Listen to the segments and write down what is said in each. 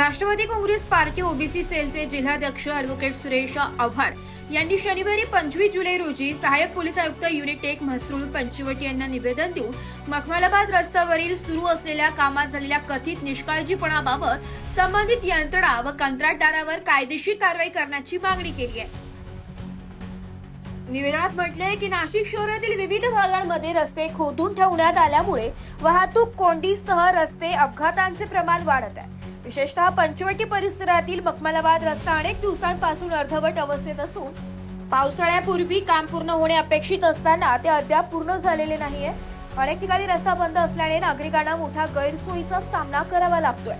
Rashtrawadi Congress party OBC सेलचे जिल्हाध्यक्ष advocate Suresh Awhad यांनी शनिवारी 25 जुलै रोजी सहाय्यक पोलीस आयुक्त युनिट 1 म्हसरूळ पंचवटी यांना निवेदन देऊन मखमलाबाद रस्त्यावरील सुरू असलेल्या कामात झालेल्या कथित निष्काळजीपणाबाबत संबंधित यंत्रणा व कंत्राटदारावर कायदेशीर कारवाई करण्याची मागणी केली आहे। निवेदनात म्हटले की नाशिक शहरातील विविध भागांमध्ये रस्ते खोदून ठेवण्यात आल्यामुळे वाहतूक कोंडीसह रस्ते अपघातांचे प्रमाण वाढत आहे। विशेषतः पंचवटी परिसरातील मखमलाबाद रस्ता अनेक दिवसांपासून अर्धवट अवस्थेत असून पावसाळ्यापूर्वी काम पूर्ण होणे अपेक्षित असताना ते अद्याप पूर्ण झालेले नाहीये। अनेक ठिकाणी रस्ता बंद असल्याने नागरिकांना मोठा गैरसोयीचा सामना करावा लागतोय।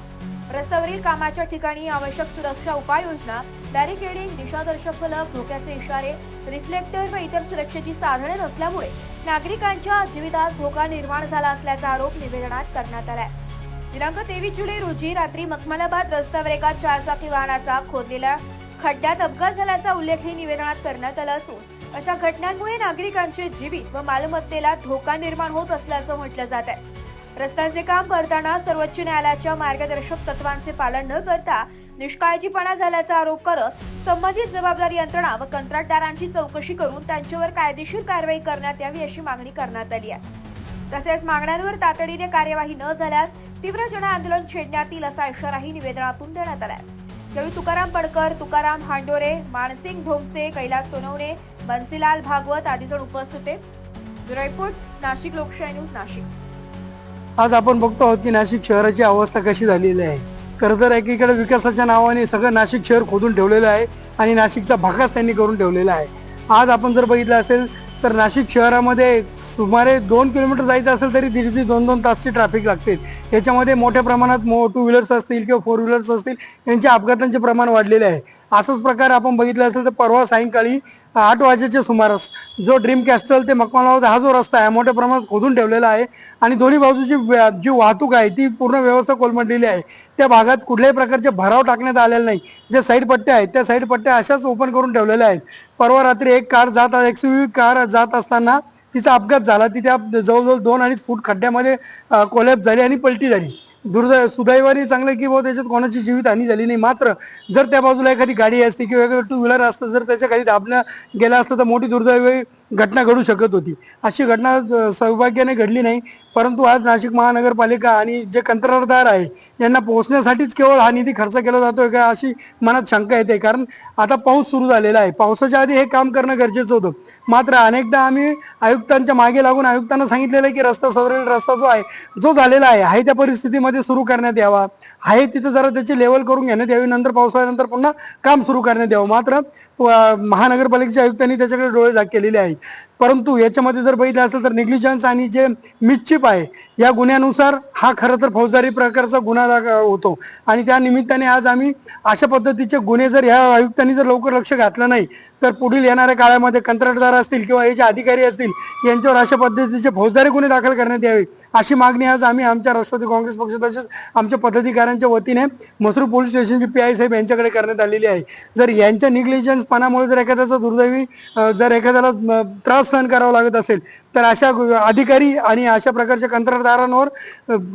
रस्त्यावरील कामाच्या ठिकाणी आवश्यक सुरक्षा उपाययोजना, बॅरिकेडिंग, दिशादर्शक फलक, धोक्याचे इशारे, रिफ्लेक्टर व इतर सुरक्षेची साधने नसल्यामुळे नागरिकांच्या जीवितास धोका निर्माण झाला असल्याचा आरोप निवेदनात करण्यात आलाय। दिनांक 23 जुलै रोजी रात्री मखमलाबाद रस्त्यावर एका चारचाकी वाहनाचा खोदलेल्या खड्ड्यात अपघात झाल्याचा उल्लेखही निवेदनात करण्यात आला असून अशा घटनांमुळे नागरिकांचे जीवित व मालमत्तेला धोका निर्माण होत असल्याचं म्हटलं जात आहे। रस्त्याचे काम करताना सर्वोच्च न्यायालयाच्या मार्गदर्शक तत्वांचे पालन न करता निष्काळजीपणा झाल्याचा आरोप करत संबंधित जबाबदार यंत्रणा व कंत्राटदारांची चौकशी करून त्यांच्यावर कायदेशीर कारवाई करण्यात यावी अशी मागणी करण्यात आली आहे। तसेच मागण्यांवर तातडीने कार्यवाही न झाल्यास तीव्र जनआंदोलन छेडण्यात येईल असा इशाराही निवेदनातून देण्यात आलाय। यावेळी तुकाराम पडकर, तुकाराम हांडोरे, मानसिंग ढोमसे, कैलास सोनवणे, बन्सीलाल भागवत आदी जण उपस्थित होते। ब्युरो रिपोर्ट, नाशिक लोकशाही न्यूज, नाशिक। आज आपण बघतो आहोत की नाशिक शहराची अवस्था कशी झालेली आहे। खरं तर एकीकडे विकासाच्या नावाने सगळं नाशिक शहर खोदून ठेवलेलं आहे आणि नाशिकचा भागाच त्यांनी करून ठेवलेला आहे। आज आपण जर बघितलं असेल तर नाशिक शहरामध्ये सुमारे 2 किलोमीटर जायचं असेल तरी दीड ते 2 तासची ट्रॅफिक लागते। याच्यामध्ये मोठ्या प्रमाणात टू व्हीलर्स असतील किंवा 4 व्हीलर्स असतील यांच्या अपघातांचे प्रमाण वाढलेले आहे। असाच प्रकार आपण बघितलं असेल तर परवा सायंकाळी 8 वाजेच्या सुमारास जो ड्रीम कॅस्टल ते मखमलाबाद हा जो रस्ता आहे मोठ्या प्रमाणात खोदून ठेवलेला आहे आणि दोन्ही बाजूची जी वाहतूक आहे ती पूर्ण व्यवस्था कोलमडलेली आहे। त्या भागात कुठल्याही प्रकारचे भराव टाकण्यात आलेला नाही। जे साईड पट्ट्या आहेत त्या साईड पट्ट्या अशाच ओपन करून ठेवलेल्या आहेत। परवा रात्री एक कार एक्सयूव्ही कार जात असताना तिचा अपघात झाला। ती त्या जवळजवळ 2-2.5 फूट खड्ड्यामध्ये कोलॅप्स झाली आणि पलटी झाली। सुदैवाने चांगलं की बाबा त्याच्यात कोणाची जीवितहानी झाली नाही। मात्र जर त्या बाजूला एखादी गाडी असती किंवा एखादं टू व्हीलर असतं जर त्याच्या खाली दाबलं गेला असतं तर मोठी दुर्दैवी घटना घडू शकत होती। अशी घटना सौभाग्याने घडली नाही। परंतु आज नाशिक महानगरपालिका आणि जे कंत्राटदार आहे यांना पोहोचण्यासाठीच केवळ हा निधी खर्च केला जातोय का अशी मनात शंका येते। कारण आता पाऊस सुरू झालेला आहे। पावसाच्या आधी हे काम करणं गरजेचं होतं। मात्र अनेकदा आम्ही आयुक्तांच्या मागे लागून आयुक्तांना सांगितलेलं आहे की रस्ता सदरील रस्ता जो झालेला आहे त्या परिस्थितीमध्ये सुरू करण्यात यावा, आहे तिथं जरा त्याची लेवल करून घेण्यात यावी, नंतर पावसाळ्यानंतर पुन्हा काम सुरू करण्यात यावं। मात्र महानगरपालिकेच्या आयुक्तांनी त्याच्याकडे डोळे झाक केलेले आहेत। परंतु याच्यामध्ये जर बघितलं असेल तर निग्लिजन्स आणि जे मिसचिप आहे या गुन्ह्यानुसार हा खरं तर फौजदारी प्रकारचा गुन्हा होतो आणि त्या निमित्ताने आज आम्ही अशा पद्धतीचे गुन्हे जर ह्या आयुक्तांनी जर लवकर लक्ष घातलं नाही तर पुढील येणाऱ्या काळामध्ये कंत्राटदार असतील किंवा याचे अधिकारी असतील यांच्यावर अशा पद्धतीचे फौजदारी गुन्हे दाखल करण्यात यावे अशी मागणी आज आम्ही आमच्या राष्ट्रवादी काँग्रेस पक्ष तसेच आमच्या पदाधिकाऱ्यांच्या वतीने म्हसरूळ पोलीस स्टेशनचे PI साहेब यांच्याकडे करण्यात आलेली आहे। जर यांच्या निग्लिजन्सपणामुळे जर एखाद्याचा दुर्दैवी जर एखाद्याला त्रास सहन करावा लागत असेल तर अशा अधिकारी आणि अशा प्रकारच्या कंत्राटदारांवर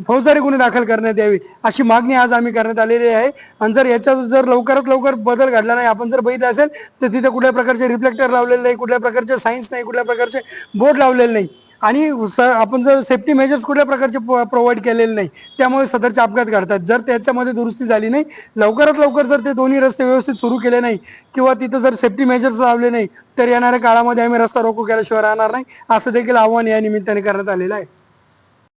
फौजदारी गुन्हे दाखल करण्यात यावे अशी मागणी आज आम्ही करण्यात आलेली आहे। आणि जर याच्यात जर लवकरात लवकर बदल घडला नाही, आपण जर बघितलं असेल तर तिथे कुठल्या प्रकारचे रिफ्लेक्टर लावलेले नाही, कुठल्या प्रकारचे सायन्स नाही, कुठल्या प्रकारचे बोर्ड लावलेले नाही आणि आपण जर सेफ्टी मेजर्स कुठल्या प्रकारचे प्रोव्हाइड केलेले नाही, त्यामुळे सदरचे अपघात घडतात। जर त्याच्यामध्ये दुरुस्ती झाली नाही, लवकरात लवकर जर ते दोन्ही रस्ते व्यवस्थित सुरू केले नाही किंवा तिथं जर सेफ्टी मेजर्स लावले नाही तर येणाऱ्या काळामध्ये आम्ही रस्ता रोको केल्याशिवाय राहणार नाही असं देखील आव्हान या निमित्ताने करण्यात आलेलं आहे।